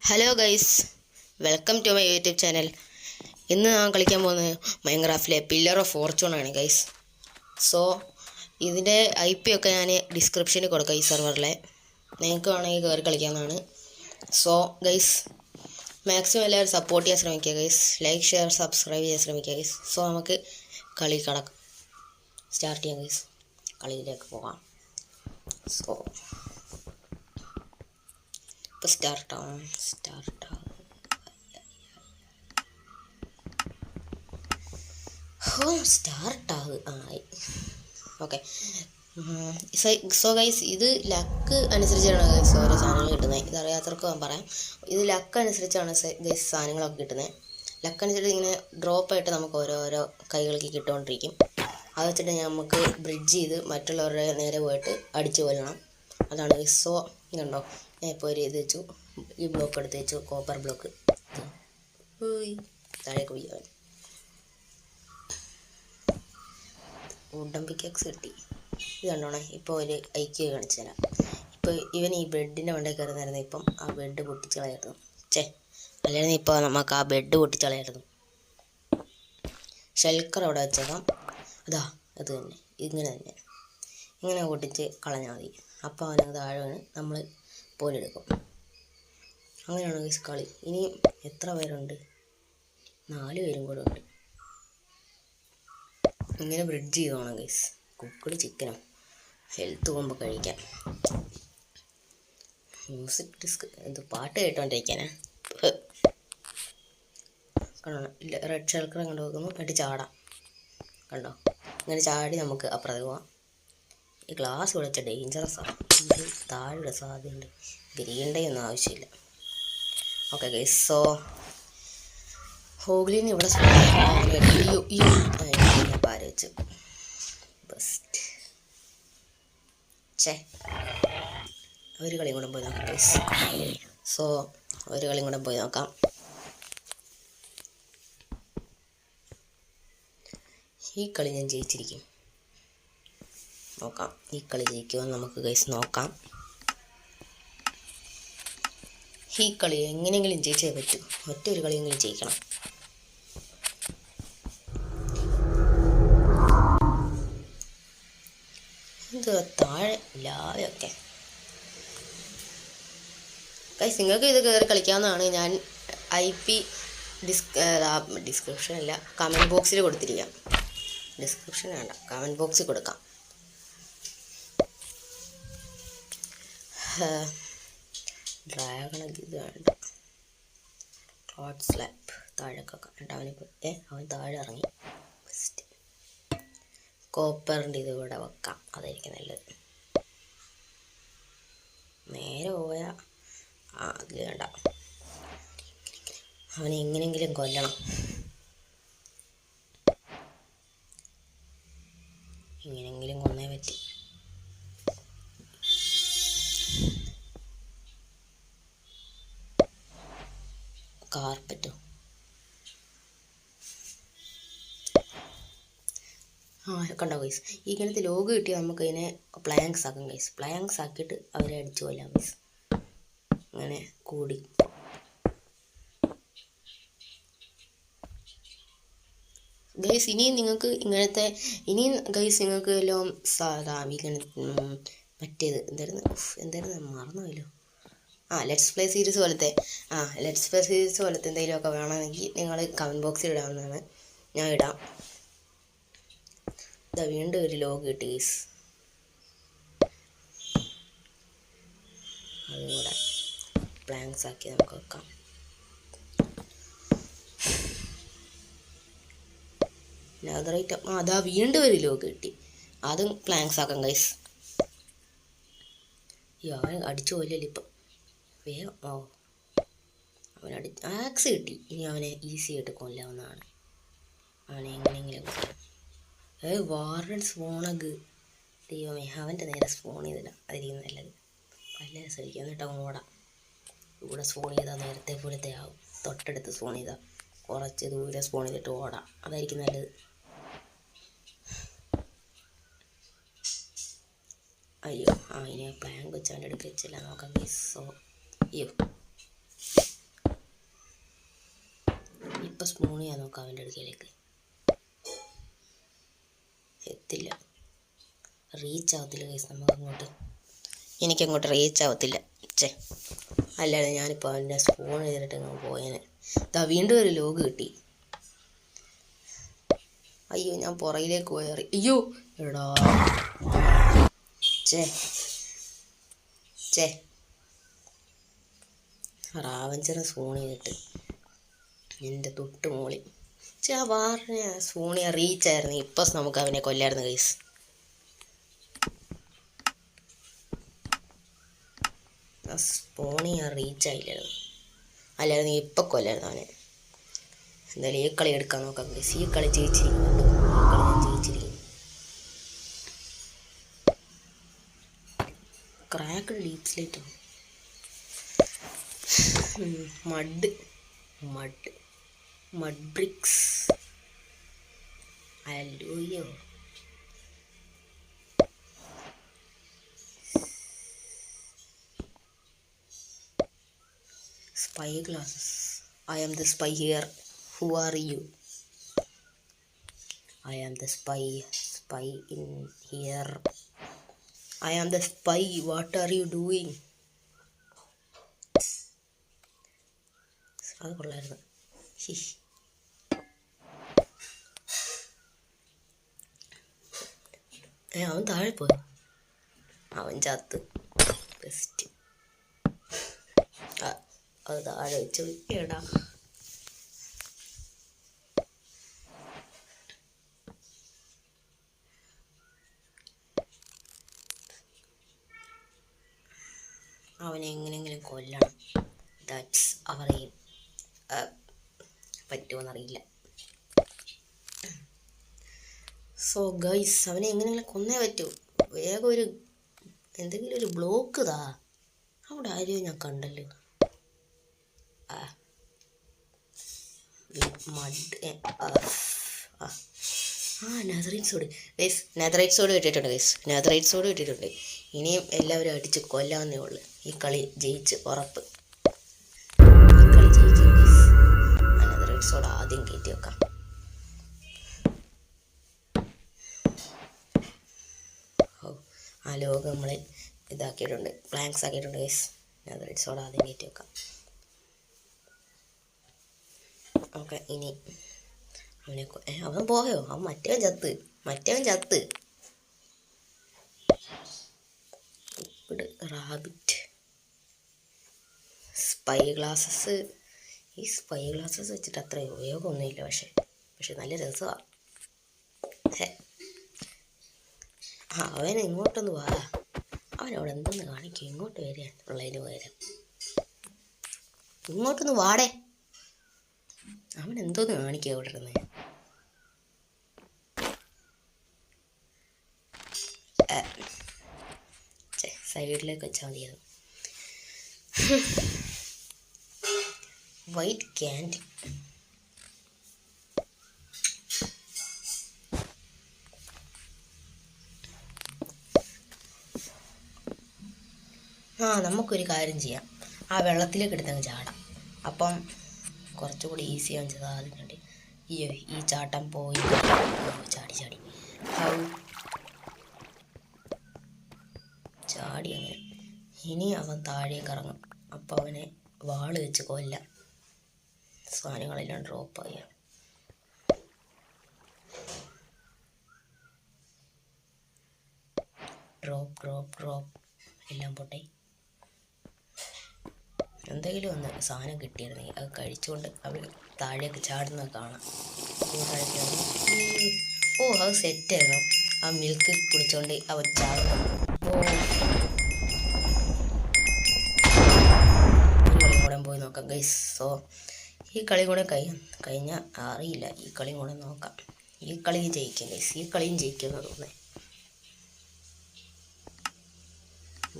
Hello guys, welcome to my YouTube channel. ഇന്ന് ഞാൻ കളിക്കാൻ പോകുന്നത് മൈൻക്രാഫ്റ്റിലെ പില്ലർ ഓഫ് ഫോർച്യൂൺ ആണ് ഗൈസ്. സോ ഇതിൻ്റെ IP ഒക്കെ ഞാൻ ഡിസ്ക്രിപ്ഷനിൽ കൊടുക്കാം. ഈ സെർവറിലെ നിങ്ങൾക്ക് വേണമെങ്കിൽ കയറി കളിക്കാവുന്നതാണ്. സോ ഗൈസ്, മാക്സിമം എല്ലാവരും സപ്പോർട്ട് ചെയ്യാൻ ശ്രമിക്കുക ഗൈസ്. ലൈക്ക്, ഷെയർ, സബ്സ്ക്രൈബ് ചെയ്യാൻ ശ്രമിക്കുക ഗൈസ്. സോ നമുക്ക് കളി സ്റ്റാർട്ട് ചെയ്യാം ഗൈസ്. കളിയിലേക്ക് പോകാം. സോ ഇപ്പോൾ സ്റ്റാർട്ടാവും. ആയി. ഓക്കെ. സോ ഗൈസ്, ഇത് ലക്ക് അനുസരിച്ചാണ് ഗൈസ് ഓരോ സാധനങ്ങൾ കിട്ടുന്നത്. ഇതറിയാത്തവർക്ക് ഞാൻ പറയാം. ഇത് ലക്ക് അനുസരിച്ചാണ് ഗൈസ് സാധനങ്ങളൊക്കെ കിട്ടുന്നത്. ലക്ക് അനുസരിച്ച് ഇങ്ങനെ ഡ്രോപ്പായിട്ട് നമുക്ക് ഓരോരോ കൈകൾക്ക് കിട്ടുകൊണ്ടിരിക്കും. അത് വെച്ചിട്ട് നമുക്ക് ബ്രിഡ്ജ് ചെയ്ത് മറ്റുള്ളവരുടെ നേരെ പോയിട്ട് അടിച്ചു കൊല്ലണം. അതാണ് ഗൈസ്. സോ ഇതുണ്ടോ, ഞാൻ ഇപ്പോൾ ഒരു ഇത് വെച്ചു, ഈ ബ്ലോക്ക് എടുത്ത് വെച്ചു, കോപ്പർ ബ്ലോക്ക്. താഴേക്ക് പോയി അവൻ വുഡൻ പിക്കാക്സ് കിട്ടി. ഇത് കണ്ടോണേ, ഇപ്പോൾ ഒരു ഐക്യ കാണിച്ചു തരാം. ഇപ്പോൾ ഇവൻ ഈ ബെഡിൻ്റെ മണ്ടയിൽ കയറുന്നായിരുന്നു. ഇപ്പം ആ ബെഡ് പൊട്ടിച്ച് കളയായിരുന്നു. അല്ലെങ്കിൽ ഇപ്പോൾ നമുക്ക് ആ ബെഡ് പൊട്ടിച്ച് കളയായിരുന്നു. ഷെൽക്കർ അവിടെ വെച്ചേക്കാം. അത് തന്നെ, ഇങ്ങനെ പൊട്ടിച്ച് കളഞ്ഞാൽ മതി. അപ്പോൾ അവനത് താഴെ വീണ് നമ്മൾ പോലെടുക്കും. അങ്ങനെയാണ് ഗൈസ് കളി. ഇനി എത്ര പേരുണ്ട്? 4 പേരും കൂടെ ഉണ്ട്. ഇങ്ങനെ ബ്രിഡ്ജ് ചെയ്തോണം ഗൈസ്. കുക്കഡ് ചിക്കനോ ഹെൽത്ത് പോകുമ്പോൾ കഴിക്കാം. മ്യൂസിക് ഡിസ്ക് പാട്ട് കേട്ടോണ്ടിരിക്കാനാ. കണ്ടോ, റെഡ് ഷെൽക്കർ കണ്ടു നോക്കുന്നു. എന്നിട്ട് ചാടാം. കണ്ടോ, ഇങ്ങനെ ചാടി നമുക്ക് അപ്പുറത്ത് പോവാം. ഈ ഗ്ലാസ് വിളിച്ച ഡേഞ്ചറസാണ്. ഇത് താഴെ സാധ്യതയുണ്ട്. ഗ്രീൻ ഡേ ഒന്നും ആവശ്യമില്ല. Okay guys. സോ ഹോഗ്ലിന് ഇവിടെ പാര വെച്ച് ബെസ്റ്റ്. ഒരു കളിയും കൂടെ പോയി നോക്കാം ഗൈസ്. സോ ഒരു കളിയും കൂടെ പോയി നോക്കാം. ഈ കളി ഞാൻ ജയിച്ചിരിക്കും. നോക്കാം ഈ കളി ജയിക്കുമോ നമുക്ക് ഗൈസ് നോക്കാം. ഈ കളി എങ്ങനെയെങ്കിലും ജയിച്ചേ പറ്റൂ. ഒറ്റൊരു കളിയെങ്കിലും ജയിക്കണം. ഇത് താഴെ ലാവയൊക്കെ ഗൈസ്, നിങ്ങൾക്ക് ഇത് കയറി കളിക്കാവുന്നതാണ്. ഞാൻ IP ഡിസ്ക്രിപ്ഷൻ അല്ല, കമൻറ്റ് ബോക്സിൽ കൊടുത്തിരിക്കാം. ഡിസ്ക്രിപ്ഷൻ വേണ്ട, കമൻറ്റ് ബോക്സിൽ കൊടുക്കാം. ഡ്രാഗണൊക്കെ ഇത് വേണ്ട. ക്ലോട്ട് സ്ലാപ്പ് താഴേക്കൊക്കെ വേണ്ട. അവൻ താഴെ ഇറങ്ങി. ബെസ്റ്റ്. കോപ്പറിൻ്റെ ഇത് ഇവിടെ വെക്കാം, അതായിരിക്കും നല്ലത്. നേരെ പോയാൽ അതിൽ വേണ്ട. അവനെ എങ്ങനെയെങ്കിലും കൊല്ലണം. എങ്ങനെയെങ്കിലും കൊന്നേ പറ്റി. കാർപ്പറ്റോ കണ്ടോ ഗൈസ്, ഇങ്ങനത്തെ ലോഗ് കിട്ടിയാൽ നമുക്ക് അതിനെ പ്ലാങ്ക്സ് ആക്കാം ഗൈസ്. പ്ലാങ്ക്സ് ആക്കിയിട്ട് അവരെ അടിച്ചു കൊല്ലാം ഗൈസ്. അങ്ങനെ കൂടി ഗൈസ്. ഇനിയും നിങ്ങൾക്ക് എല്ലാം സാധാ മറ്റേത് എന്തായിരുന്നു മറന്നുപോയല്ലോ. ലെറ്റ്സ് പ്ലേ സീരീസ് പോലത്തെ എന്തെങ്കിലുമൊക്കെ വേണമെങ്കിൽ നിങ്ങൾ കമൻറ്റ് ബോക്സിൽ ഇടാവുന്നതാണ്. ഞാൻ ഇടാം. വീണ്ടും ഒരു ലോഗ് കിട്ടി ഗൈസ്. അതും കൂടെ പ്ലാങ്ക്സ് ആക്കി നമുക്ക് വെക്കാം. വീണ്ടും ഒരു ലോഗ് കിട്ടി. അതും പ്ലാങ്ക്സ് ആക്കാം ഗൈസ്. അവൻ അടിച്ചു കൊല്ലല്ലോ ഇപ്പം. വേഗം ആക്സ് കിട്ടി. ഇനി അവനെ ഈസി ആയിട്ട് കൊല്ലാവുന്നതാണ്. അവനെ എങ്ങനെയെങ്കിലും വാർഡൻ സ്പോണഗ്. ദൈവമേ, അവൻ്റെ നേരെ സ്പോൺ ചെയ്തില്ല. അതായിരിക്കും നല്ലത്. പല ശ്രമിക്കുക. എന്നിട്ട് അവൻ ഓടാം. ഇവിടെ സ്പോൺ ചെയ്താൽ നേരത്തെ പോലത്തെ ആവും. തൊട്ടടുത്ത് സ്പോൺ ചെയ്താൽ കുറച്ച് ദൂരെ സ്പോൺ ചെയ്തിട്ട് ഓടാം. അതായിരിക്കും നല്ലത്. അയ്യോ, ഇനി പ്ലാങ്ക് വെച്ച് അവൻ്റെ അടുത്ത് വെച്ചില്ല. നോക്കാം ഗൈസ്. സോ ഇപ്പം സ്പൂൺ ചെയ്യാൻ നോക്കാം അവൻ്റെ അടുക്കലേക്ക്. എത്തില്ല, റീച്ച് ആവത്തില്ല ഗൈസ്. നമുക്കങ്ങോട്ട് എനിക്കങ്ങോട്ട് റീച്ച് ആവത്തില്ല. അല്ലാതെ ഞാനിപ്പോൾ അവൻ്റെ സ്പൂൺ ചെയ്തിട്ട് അങ്ങ് പോയേനെ. വീണ്ടും ഒരു ലോഗ് കിട്ടി. അയ്യോ, ഞാൻ പുറകിലേക്ക് പോയറി. അയ്യോ എടാ, റാവഞ്ചറിന് സ്പൂൺ ചെയ്തിട്ട് എൻ്റെ തൊട്ട് മോളി ആ വാറിന് സ്പൂൺ ചെയ്യാൻ റീച്ചായിരുന്നു. ഇപ്പം നമുക്ക് അവനെ കൊല്ലായിരുന്നു ഗൈസ്. ആ സ്പൂൺ ചെയ്യാൻ റീച്ചായില്ലായിരുന്നു, അല്ലായിരുന്നു ഇപ്പം കൊല്ലായിരുന്നു അവനെ. എന്തായാലും ഈ കളി എടുക്കാൻ നോക്കാം ഗൈസ്. ഈ കളി ജയിച്ചിരിക്കുന്നു, crack deep slate mud bricks. അയ്യോ, spy glasses. I am the spy here. Who are you? I am the spy in here. I am the spy. What are you doing? അത് കൊള്ളായിരുന്നു. അവൻ താഴെ പോയി, അവൻ ചത്ത്. ബെസ്റ്റ്. അത് താഴെ വെച്ച് എടാ. അവനെ എങ്ങനെയെങ്കിലും കൊല്ലണം. ദാറ്റ്സ് അവർ എയിം. പറ്റുമെന്നറിയില്ല. സോ ഗൈസ്, അവനെ എങ്ങനെയെങ്കിലും കൊന്നേ പറ്റൂ. വേഗം ഒരു എന്തെങ്കിലും ഒരു ബ്ലോക്ക് താ. അവിടെ ആരെയോ ഞാൻ കണ്ടല്ലോ. Netherite sword guys. Netherite sword കിട്ടിയിട്ടുണ്ട് ഗൈസ്. നെതറൈറ്റ് സോഡ് കിട്ടിയിട്ടുണ്ട്. ഇനിയും എല്ലാവരും അടിച്ച് കൊല്ലാവുന്നേ ഉള്ളൂ. ഈ കളി ജയിച്ച് ഉറപ്പ്. ഈ കളി ജയിച്ചു ഗൈസ്. നെതറൈറ്റ് സോഡ് ആദ്യം കയറ്റി വെക്കാം. ആ ലോകം നമ്മളെ ഇതാക്കിയിട്ടുണ്ട്, പ്ലാങ്ക്സ് ആക്കിയിട്ടുണ്ട് ഗൈസ്. നെതറൈറ്റ് സോഡ് ആദ്യം കയറ്റി വെക്കാം. ഓക്കെ, ഇനി അവനെ അവൻ പോയോ? അവൻ മറ്റവൻ ചത്ത്. റാബിറ്റ്. Spy glasses. ഈ സ്പൈ ഗ്ലാസസ് വെച്ചിട്ട് അത്ര ഉപയോഗമൊന്നുമില്ല, പക്ഷെ നല്ല രസമാണ്. അവൻ ഇങ്ങോട്ടൊന്ന് വാ. അവനവിടെ എന്തെന്ന് കാണിക്കും. ഇങ്ങോട്ട് വരിക ഉള്ളതിന് പകരം ഇങ്ങോട്ടൊന്ന് വാടേ. അവൻ എന്തോന്ന് കാണിക്കുക അവിടെ ഇരുന്ന്. സൈഡിലേക്ക് വെച്ചാൽ മതിയായിരുന്നു. White candy. നമുക്കൊരു കാര്യം ചെയ്യാം. ആ വെള്ളത്തിലേക്ക് എടുത്തങ്ങ് ചാടാം. അപ്പം കുറച്ചുകൂടി ഈസിയാവും ചെയ്താൽ. ആദ്യം കണ്ടി ഈ ചാട്ടം പോയി ചാടി അങ്ങനെ. ഇനി അവൻ താഴേക്ക് ഇറങ്ങും. അപ്പം അവനെ വാള് വെച്ച് കൊല്ലാം. സാധനങ്ങളെല്ലാം ഡ്രോപ്പായി. ഡ്രോപ്പ് എല്ലാം പൊട്ടെ. എന്തെങ്കിലും ഒന്ന് സാധനം കിട്ടിയിരുന്നെങ്കിൽ അത് കഴിച്ചുകൊണ്ട് അവൾ താഴേക്ക് ചാടുന്നത് കാണാം. അത് സെറ്റായിരുന്നു. ആ മിൽക്ക് കുടിച്ചുകൊണ്ട് അവൻ ചാടുന്നു. ഒരു കളി കൂടെ പോയി നോക്കാം ഗൈസ്. സോ ഈ കളി കൂടെ കഴിഞ്ഞാൽ അറിയില്ല. ഈ കളി കൂടെ നോക്കാം. ഈ കളി ജയിക്കും ഗൈസ്. ഈ കളിയും ജയിക്കുമെന്ന് തോന്നുന്നേ.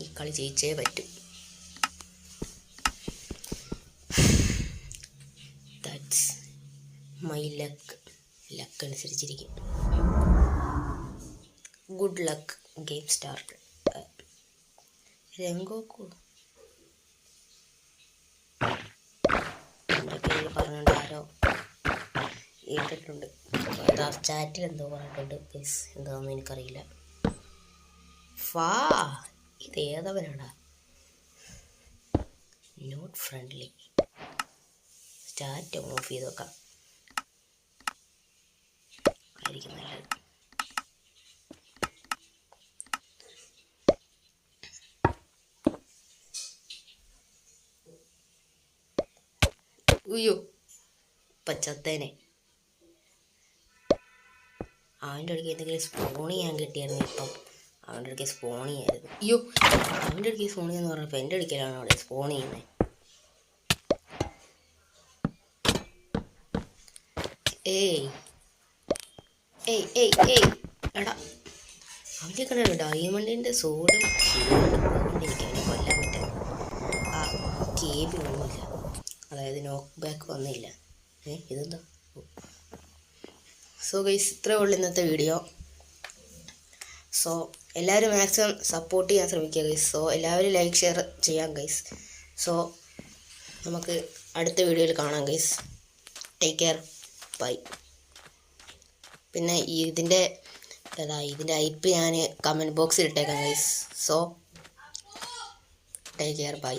ഈ കളി ജയിച്ചേ പറ്റും. ദാറ്റ്സ് മൈ ലക്ക് അനുസരിച്ചിരിക്കും. Good luck. Game start. രംഗോക്കു എൻ്റെ പേര് പറഞ്ഞിട്ട് ആരോ ഇട്ടിട്ടുണ്ട്. അതാ ചാറ്റിൽ എന്തോ പറഞ്ഞിട്ടുണ്ട് ഗൈസ്, എന്താണെന്ന് എനിക്കറിയില്ല. ഫാ ഇത് ഏതവനാടാ? Not friendly. ചാറ്റ് ഓഫ് ചെയ്ത് വെക്കാം ആയിരിക്കും നല്ലത്. ഉയ്യോ പച്ചത്തേനെ, അവൻ്റെ അടുക്ക് എന്തെങ്കിലും സ്പോൺ ചെയ്യാൻ കിട്ടിയായിരുന്നു. ഇപ്പം അവൻ്റെ അടുക്ക് സ്പോൺ ചെയ്യായിരുന്നു. അയ്യോ അവൻ്റെ അടുക്ക് സ്പോൺ ചെയ്യാന്ന് പറഞ്ഞപ്പോൾ എൻ്റെ അടുക്കലാണ് അവിടെ സ്പോൺ ചെയ്യുന്നത്. ഏയ് ഏയ് ഏയ് ഏയ് എടാ, അവൻ്റെ കണ്ടല്ലോ ഡയമണ്ടിൻ്റെ സോഡും കൊണ്ട് എനിക്ക് അവനെ കൊല്ലാൻ പറ്റും. ആ കേബിൾ ഒന്നുമില്ല, അതായത് നോക്ക് ബാക്ക് വന്നില്ല. ഇതെന്താ? സോ ഗൈസ് ഇത്രേ ഉള്ളൂ ഇന്നത്തെ വീഡിയോ. സോ എല്ലാവരും മാക്സിമം സപ്പോർട്ട് ചെയ്യാൻ ശ്രമിക്കുക ഗൈസ്. സോ എല്ലാവരും ലൈക്ക് ഷെയർ ചെയ്യാം ഗൈസ്. സോ നമുക്ക് അടുത്ത വീഡിയോയിൽ കാണാം ഗൈസ്. Take care, by. പിന്നെ ഇതിൻ്റെ IP ഞാൻ കമൻറ്റ് ബോക്സിൽ ഇട്ടേക്കാം guys. So take care, by.